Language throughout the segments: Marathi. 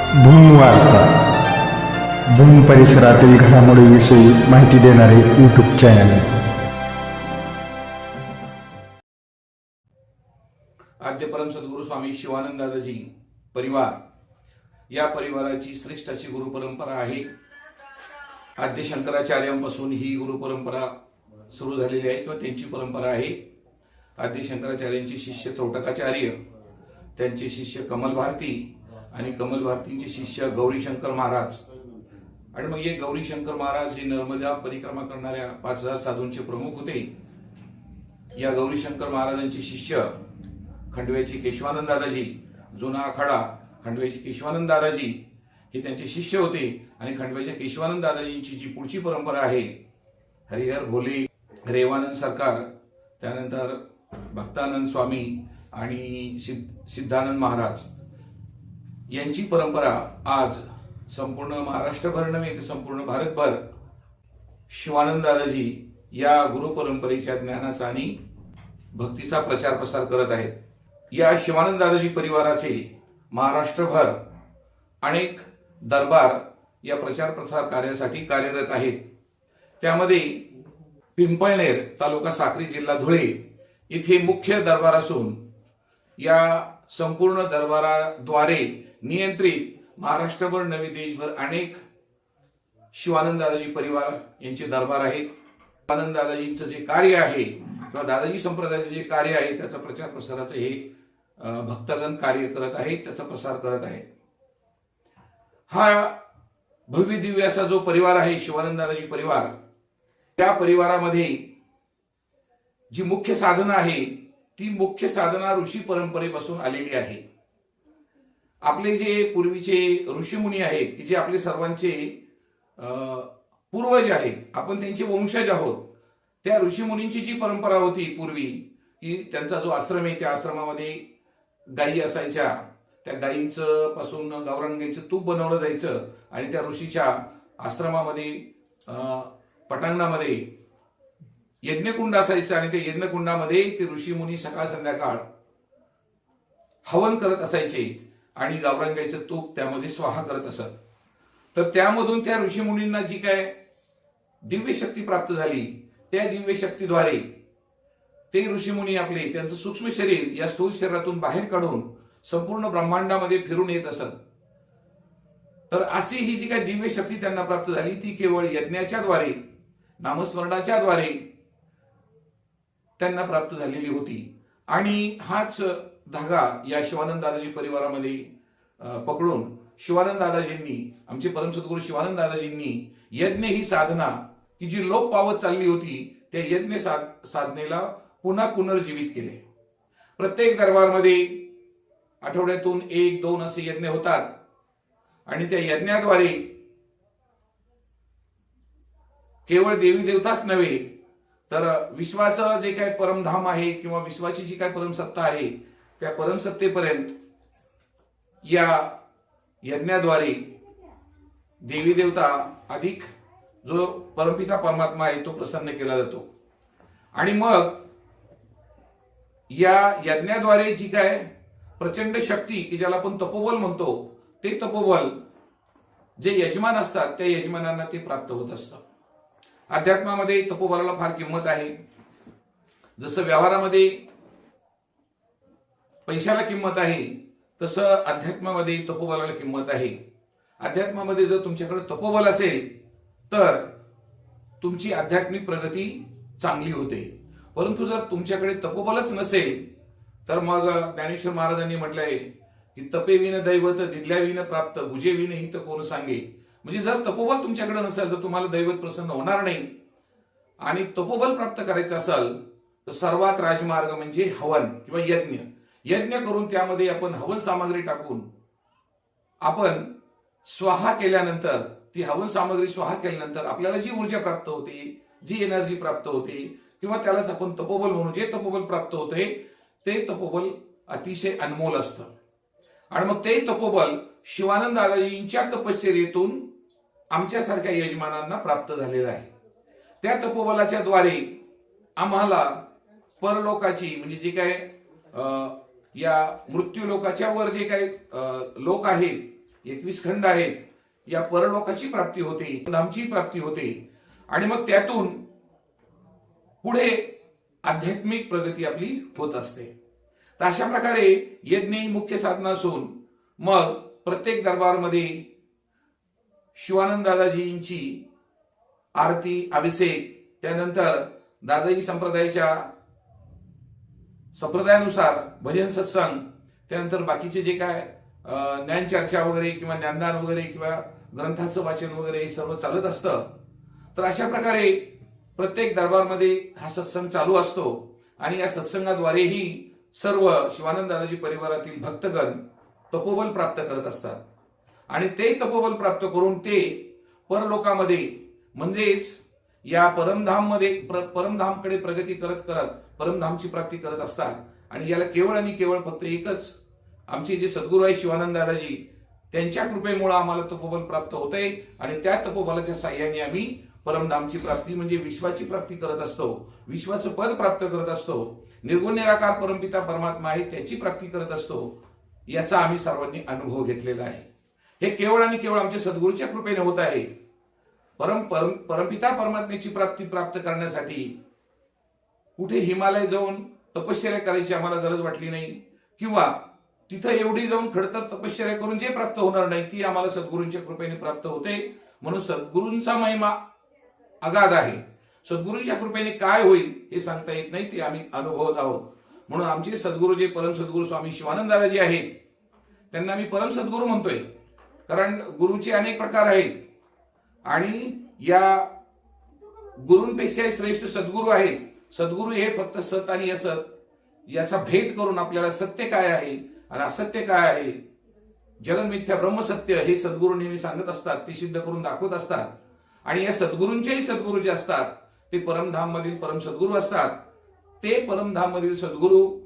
भूमवार्ता भूम परिसरातील घडामोडीविषयी माहिती देणारे यूट्यूब चॅनल। आद्य परम सद्गुरू स्वामी शिवानंद दादाजी परिवार या परिवाराची श्रेष्ठ अशी गुरु परंपरा आहे। आद्य शंकराचार्यांपासून ही गुरु परंपरा सुरू झालेली आहे किंवा त्यांची परंपरा आहे। आद्य शंकराचार्यांचे शिष्य त्रोटकाचार्य, त्यांचे शिष्य कमल भारती आणि कमल भारतींचे शिष्य गौरीशंकर महाराज। आणि मग हे गौरीशंकर महाराज हे नर्मदा परिक्रमा करणाऱ्या 5000 साधूंचे प्रमुख होते। या गौरीशंकर महाराजांचे शिष्य खंडव्याचे केशवानंद दादाजी, जुना आखाडा खंडव्याचे केशवानंद दादाजी हे त्यांचे शिष्य होते। आणि खंडव्याच्या केशवानंद दादाजींची जी पुढची परंपरा आहे, हरिहर घोले, रेवानंद सरकार, त्यानंतर भक्तानंद स्वामी आणि सिद्धानंद महाराज यांची परंपरा आज संपूर्ण महाराष्ट्रभर नव्हे तर संपूर्ण भारतभर शिवानंद दादाजी या गुरु परंपरेच्या ज्ञानाचा आणि भक्तीचा प्रचार प्रसार करत आहेत। या शिवानंद दादाजी परिवाराचे महाराष्ट्रभर अनेक दरबार या प्रचार प्रसार कार्यासाठी कार्यरत आहेत। त्यामध्ये पिंपळनेर तालुका साक्री जिल्हा धुळे येथे मुख्य दरबार असून या संपूर्ण दरबाराद्वारे नियंत्रित महाराष्ट्रभर नवे देशभर अनेक शिवानंद दादाजी परिवार यांचे दरबार आहेत। शिवानंद दादाजींचं जे कार्य आहे किंवा दादाजी संप्रदायाचे जे कार्य आहे त्याचा प्रचार प्रसाराचं हे भक्तगण कार्य करत आहेत, त्याचा प्रसार करत आहेत। हा भव्य दिव्य असा जो परिवार आहे शिवानंद दादाजी परिवार, त्या परिवारामध्ये जी मुख्य साधना आहे ती मुख्य साधना ऋषी परंपरेपासून आलेली आहे। आपले जे पूर्वीचे ऋषीमुनी आहेत की जे आपले सर्वांचे पूर्वज आहेत, आपण त्यांचे वंशज आहोत। त्या ऋषीमुनींची जी परंपरा होती पूर्वी की त्यांचा जो आश्रम आहे त्या आश्रमामध्ये गायी असायच्या, त्या गायींचं पासून गावरान गाईचं तूप बनवलं जायचं आणि त्या ऋषीच्या आश्रमामध्ये पटांगणामध्ये यज्ञकुंड असायचं आणि त्या यज्ञकुंडामध्ये ते ऋषीमुनी सकाळ संध्याकाळ हवन करत असायचे आणि गावरान गाईचं तूप त्यामध्ये स्वाहा करत असत। तर त्यामधून त्या ऋषीमुनींना जी काय दिव्य शक्ती प्राप्त झाली, त्या दिव्य शक्तीद्वारे ते ऋषीमुनी आपले त्यांचं सूक्ष्म शरीर या स्थूल शरीरातून बाहेर काढून संपूर्ण ब्रह्मांडामध्ये फिरून येत असत। तर अशी ही जी काही दिव्य शक्ती त्यांना प्राप्त झाली ती केवळ यज्ञाच्या द्वारे, नामस्मरणाच्या द्वारे त्यांना प्राप्त झालेली होती। आणि हाच धागा या शिवानंद दादाजी परिवारामध्ये पकडून शिवानंद दादाजींनी, आमचे परम सद्गुरू शिवानंद दादाजींनी यज्ञ ही साधना की जी लोप पावत चालली होती त्या यज्ञ साधनेला पुन्हा पुनर्जीवित केले। प्रत्येक दरबारमध्ये आठवड्यातून 1-2 असे यज्ञ होतात आणि त्या यज्ञाद्वारे केवळ देवी देवताच नव्हे तर विश्वाचं जे काही परमधाम आहे किंवा विश्वाची जी काही परमसत्ता आहे त्या परमसत्तेपर्यंत या यज्ञाद्वारे देवी देवता अधिक जो परमपिता परमात्मा आहे तो प्रसन्न केला जातो। आणि मग या यज्ञाद्वारे जी काय प्रचंड शक्ती की ज्याला आपण तपोबल म्हणतो, ते तपोबल जे यजमान असतात त्या यजमानांना ते प्राप्त होत असतं। अध्यात्मामध्ये तपोबलाला फार किंमत आहे। जसं व्यवहारामध्ये पैशाला किंमत आहे तसं अध्यात्मामध्ये तपोबलाला किंमत आहे। अध्यात्मामध्ये जर तुमच्याकडे तपोबल असेल तर तुमची आध्यात्मिक प्रगती चांगली होते। परंतु जर तुमच्याकडे तपोबलच नसेल तर मग ज्ञानेश्वर महाराजांनी म्हटलंय की तपे विन दैवत दिदल्या विन प्राप्त भुजे विन हित कोण सांगे। म्हणजे जर तपोबल तुमच्याकडे नसेल तर तुम्हाला दैवत प्रसन्न होणार नाही। आणि तपोबल प्राप्त करायचं असेल तर सर्वात राजमार्ग म्हणजे हवन किंवा यज्ञ। यज्ञ करून त्यामध्ये आपण हवन सामग्री टाकून आपण स्वाहा केल्यानंतर, ती हवन सामग्री स्वाहा केल्यानंतर आपल्याला जी ऊर्जा प्राप्त होते, जी एनर्जी प्राप्त होते किंवा त्यालाच आपण तपोबल म्हणू, जे तपोबल प्राप्त होते ते तपोबल अतिशय अनमोल असतं। आणि मग ते तपोबल शिवानंद दादाजींच्या तपश्चर्येतून आमच्यासारख्या यजमानांना प्राप्त झालेलं आहे। त्या तपोबलाच्या द्वारे आम्हाला परलोकाची म्हणजे जे काय या मृत्यू लोकाच्या वर जे काही लोक आहेत 21 खंड आहेत, या परलोकाची प्राप्ती होते, नामची प्राप्ती होते आणि मग त्यातून पुढे आध्यात्मिक प्रगती आपली होत असते. तर अशा प्रकारे यज्ञ ही मुख्य साधना असून मग प्रत्येक दरबारमध्ये शिवानंद दादाजींची आरती, अभिषेक, त्यानंतर दादाजी संप्रदायानुसार भजन सत्संग, त्यानंतर बाकीचे जे काय ज्ञान चर्चा वगैरे किंवा ज्ञानदान वगैरे किंवा ग्रंथाचं वाचन वगैरे हे सर्व चालत असतं. तर अशा प्रकारे प्रत्येक दरबारमध्ये हा सत्संग चालू असतो आणि या सत्संगाद्वारेही सर्व शिवानंद दादाजी परिवारातील भक्तगण तपोबल प्राप्त करत असतात आणि ते तपोबल प्राप्त करून ते परलोकामध्ये म्हणजेच या परमधामकडे प्रगती करत करत परमधामची प्राप्ती करत असतात. आणि याला केवळ आणि केवळ फक्त एकच आमचे जे सद्गुरू आहे शिवानंद दादाजी, त्यांच्या कृपेमुळे आम्हाला तपोबल प्राप्त होतंय आणि त्या तपोबलाच्या साह्याने आम्ही परमधामची प्राप्ती म्हणजे विश्वाची प्राप्ती करत असतो, विश्वाचं पद प्राप्त करत असतो, निर्गुण निराकार परमपिता परमात्मा आहे त्याची प्राप्ती करत असतो. याचा आम्ही सर्वांनी अनुभव घेतलेला आहे. हे केवळ आणि केवळ आमच्या सद्गुरूच्या कृपेने होत आहे. परमपिता परमात्म्याची प्राप्ती प्राप्त करण्यासाठी कुठे हिमालय जाऊन तपश्चर्या करायची आम्हाला गरज वाटली नाही किंवा तिथं एवढी जाऊन खडतर तपश्चर्या करून जे प्राप्त होणार नाही ती आम्हाला सद्गुरूंच्या कृपेने प्राप्त होते. म्हणून सद्गुरूंचा महिमा अगाध आहे. सद्गुरूंच्या कृपेने काय होईल हे सांगता येत नाही, ते आम्ही अनुभवत आहोत. म्हणून आमचे सद्गुरू जे परम सद्गुरू स्वामी शिवानंद दादाजी आहेत त्यांना मी परम सद्गुरू म्हणतोय, कारण गुरुचे अनेक प्रकार आहेत आणि या गुरूंपेक्षा श्रेष्ठ सद्गुरू आहेत. सद्गुरू हे फक्त सत आणि असत याचा भेद करून आपल्याला सत्य काय आहे आणि असत्य काय आहे, जगन्मिथ्या ब्रह्मसत्य हे सद्गुरू नेहमी सांगत असतात, ते सिद्ध करून दाखवत असतात. आणि या सद्गुरूंचेही सद्गुरू जे असतात ते परमधाम मधील परम सद्गुरू असतात. ते परमधाम मधील सद्गुरू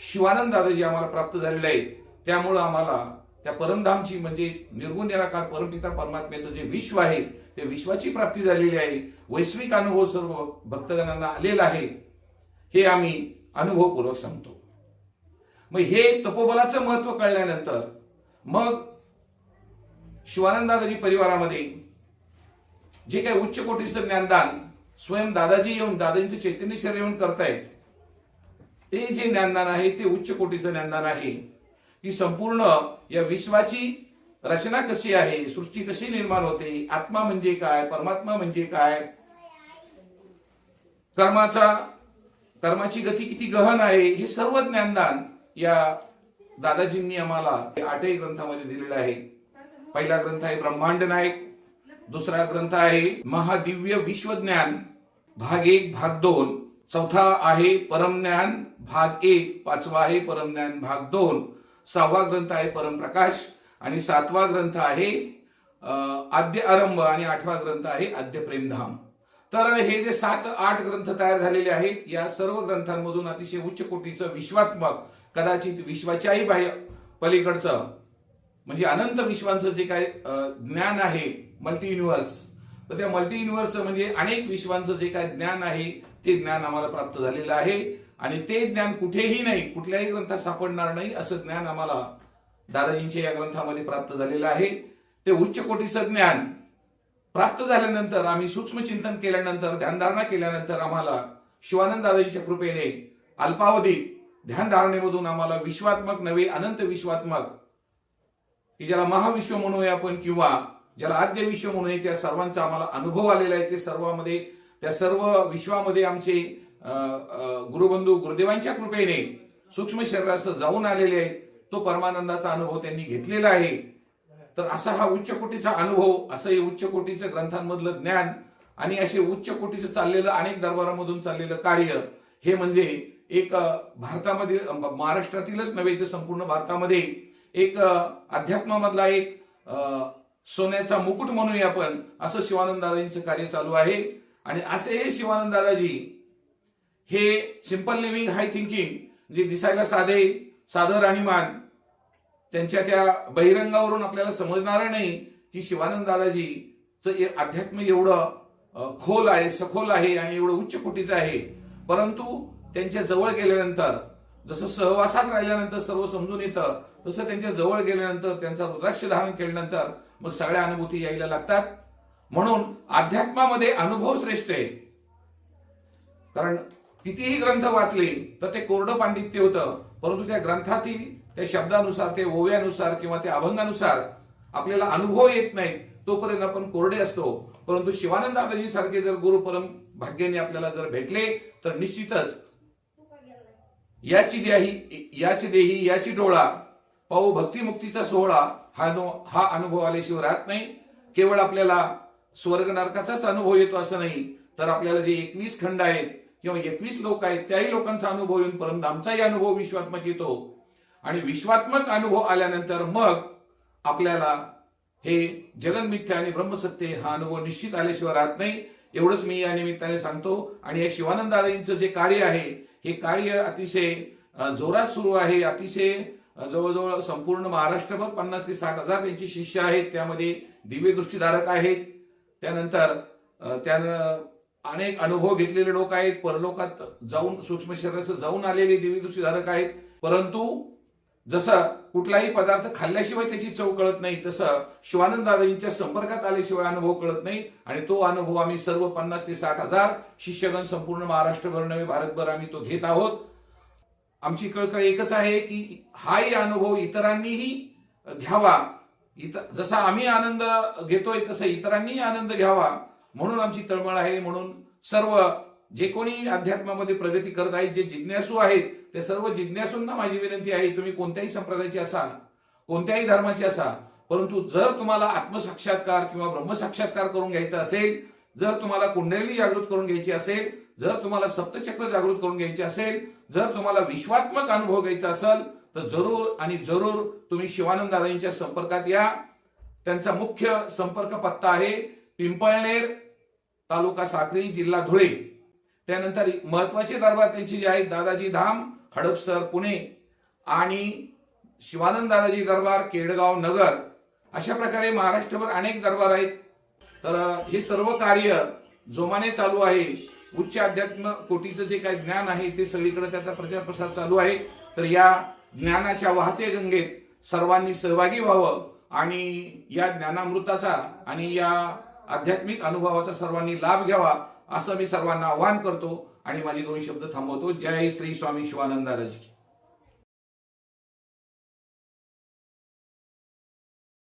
शिवानंद दादाजी आम्हाला प्राप्त झालेले आहेत. त्यामुळं आम्हाला त्या परमधामची म्हणजे निर्गुण निराकार परमपिता परमात्म्याचं जे विश्व आहे ते विश्वाची प्राप्ती झालेली आहे. वैश्विक अनुभव सर्व भक्तगणांना आलेला आहे, हे आम्ही अनुभवपूर्वक सांगतो. मग हे तपोबलाचं महत्व कळल्यानंतर मग शिवानंद दादाजी परिवारामध्ये जे काही उच्च कोटीचं ज्ञानदान स्वयं दादाजी येऊन दादाजींचे चैतन्य शरीर येऊन करतायत, ते जे ज्ञानदान आहे ते उच्च कोटीचं ज्ञानदान आहे की संपूर्ण या विश्वाची रचना कशी आहे, सृष्टी कशी निर्माण होते, आत्मा म्हणजे काय, परमात्मा म्हणजे काय, कर्माची गती किती गहन आहे, हे सर्व ज्ञानदान या दादाजींनी आम्हाला 8 ग्रंथामध्ये दिलेलं आहे. पहिला ग्रंथ आहे ब्रह्मांड नायक, दुसरा ग्रंथ आहे महादिव्य विश्वज्ञान भाग 1 भाग 2, चौथा आहे परमज्ञान भाग 1, पाचवा आहे परमज्ञान भाग 2, 6वा ग्रंथ आहे परमप्रकाश आणि 7वा ग्रंथ आहे आद्य आरंभ आणि 8वा ग्रंथ आहे आद्य प्रेमधाम. तर हे जे 7-8 ग्रंथ तयार झालेले आहेत, या सर्व ग्रंथांमधून अतिशय उच्च कोटीचं विश्वात्मक, कदाचित विश्वाच्याही बाह्य पलीकडचं म्हणजे अनंत विश्वांचं जे काय ज्ञान आहे मल्टी युनिव्हर्स, तर त्या मल्टी युनिव्हर्स म्हणजे अनेक विश्वांचं जे काय ज्ञान आहे ते ज्ञान आम्हाला प्राप्त झालेलं आहे. आणि ते ज्ञान कुठेही नाही, कुठल्याही ग्रंथात सापडणार नाही असं ज्ञान आम्हाला दादाजींच्या या ग्रंथामध्ये प्राप्त झालेलं आहे. ते उच्च कोटीचं ज्ञान प्राप्त झाल्यानंतर आम्ही सूक्ष्म चिंतन केल्यानंतर, ध्यानधारणा केल्यानंतर आम्हाला शिवानंद दादाजींच्या कृपेने अल्पावधीत ध्यानधारणेमधून आम्हाला विश्वात्मक नव्हे अनंत विश्वात्मक, की ज्याला महाविश्व म्हणूया आपण किंवा ज्याला आद्य विश्व म्हणूया, त्या सर्वांचा आम्हाला अनुभव आलेला आहे. ते सर्वांमध्ये त्या सर्व विश्वामध्ये आमचे गुरुबंधू गुरुदेवांच्या कृपेने सूक्ष्म शरीरासह जाऊन आलेले आहेत. तो परमानंदाचा अनुभव त्यांनी घेतलेला आहे. तर असा हा उच्च कोटीचा अनुभव, असं हे उच्च कोटीचं ग्रंथांमधलं ज्ञान आणि असे उच्च कोटीचं चाललेलं अनेक दरबारामधून चाललेलं कार्य, हे म्हणजे एक भारतामध्ये, महाराष्ट्रातीलच नव्हे तर संपूर्ण भारतामध्ये एक अध्यात्मामधला एक सोन्याचा मुकुट म्हणूया आपण, असं शिवानंद दादाजींचं कार्य चालू आहे. आणि असे हे शिवानंद दादाजी हे सिंपल लिव्हिंग हाय थिंकिंग, जे दिसायला साधं राहणीमान, त्यांच्या त्या बहिरंगावरून आपल्याला समजणार नाही की शिवानंद दादाजीचं अध्यात्म एवढं खोल आहे, सखोल आहे आणि एवढं उच्च कोटीचं आहे. परंतु त्यांच्या जवळ गेल्यानंतर जसं सहवासात राहिल्यानंतर सर्व समजून येतं, तसं त्यांच्या जवळ गेल्यानंतर, त्यांचा रुद्राक्ष धारण केल्यानंतर मग सगळ्या अनुभूती यायला लागतात. म्हणून अध्यात्मामध्ये अनुभव श्रेष्ठ आहे. कारण कितीही ग्रंथ वाचले तर ते कोरडं पांडित्य होतं, परंतु त्या ग्रंथातील त्या शब्दानुसार, ते ओव्यानुसार किंवा त्या अभंगानुसार आपल्याला अनुभव येत नाही, तोपर्यंत आपण कोरडे असतो. परंतु शिवानंद दादाजी सारखे जर गुरु परम भाग्याने आपल्याला जर भेटले तर निश्चितच याची देही याची डोळा पाहू भक्तिमुक्तीचा सोहळा हा अनुभव आल्याशिवाय राहत नाही. केवळ आपल्याला स्वर्ग नरकाचाच अनुभव येतो असं नाही, तर आपल्याला जे 21 खंड आहेत किंवा 21 लोक आहेत त्याही लोकांचा अनुभव येऊन परमधामचाही अनुभव विश्वात्मक येतो. आणि विश्वात्मक अनुभव आल्यानंतर मग आपल्याला हे जगन्मिथ्या आणि ब्रह्मसत्य हा अनुभव निश्चित आल्याशिवाय राहत नाही. एवढंच मी या निमित्ताने सांगतो. आणि हे शिवानंद दादांचं जे कार्य आहे, हे कार्य अतिशय जोरात सुरू आहे. अतिशय जवळजवळ संपूर्ण महाराष्ट्रभर 50 ते 60 हजार त्यांची शिष्य आहेत. त्यामध्ये दिव्य दृष्टीधारक आहेत, त्यानंतर त्यानं अनेक अनुभव घेतलेले लोक आहेत, परलोकात जाऊन सूक्ष्म शरीरात जाऊन आलेले दिव्य दृष्टीधारक आहेत. परंतु जसं कुठलाही पदार्थ खाल्ल्याशिवाय त्याची चव कळत नाही, तसं शिवानंद दादांच्या संपर्कात आल्याशिवाय अनुभव कळत नाही. आणि तो अनुभव आम्ही सर्व 50 ते 60 हजार शिष्यगण संपूर्ण महाराष्ट्रभर नव्हे भारतभर आम्ही तो घेत आहोत. आमची कळकळ एकच आहे की हाही अनुभव इतरांनीही घ्यावा. जसा आम्ही आनंद घेतोय तसा इतरांनीही आनंद घ्यावा, म्हणून आमची तळमळ आहे. म्हणून सर्व जे कोणी अध्यात्मामध्ये प्रगती करत आहेत, जे जिज्ञासू आहेत, ते सर्व जिज्ञासूंना माझी विनंती आहे, तुम्ही कोणत्याही संप्रदायाचे असा, कोणत्याही धर्माचे असा, परंतु जर तुम्हाला आत्मसाक्षात्कार किंवा ब्रह्मसाक्षात्कार करून घ्यायचा असेल, जर तुम्हाला कुंडलिनी जागृत करून घ्यायची असेल, जर तुम्हाला सप्तचक्र जागृत करून घ्यायचे असेल, जर तुम्हाला विश्वात्मक अनुभव घ्यायचा असेल, तर जरूर आणि जरूर तुम्ही शिवानंद दादांच्या संपर्कात या. त्यांचा मुख्य संपर्क पत्ता आहे पिंपळनेर, तालुका साक्री, जिल्हा धुळे. त्यानंतर महत्वाचे दरबार त्यांचे जे आहेत, दादाजी धाम, हडपसर, पुणे, आणि शिवानंद दादाजी दरबार, केडगाव, नगर. अशा प्रकारे महाराष्ट्रभर अनेक दरबार आहेत. तर हे सर्व कार्य जोमाने चालू आहे. उच्च अध्यात्म कोटीचं जे काही ज्ञान आहे ते सगळीकडे त्याचा प्रचार प्रसार चालू आहे. तर या ज्ञानाच्या वाहते गंगेत सर्वांनी सहभागी व्हावं आणि या ज्ञानामृताचा आणि या आध्यात्मिक अनुभवाचा सर्वांनी लाभ घ्यावा, असं मी सर्वांना आवाहन करतो आणि माझे 2 शब्द थांबवतो. जय श्री स्वामी शिवानंद दादाजी.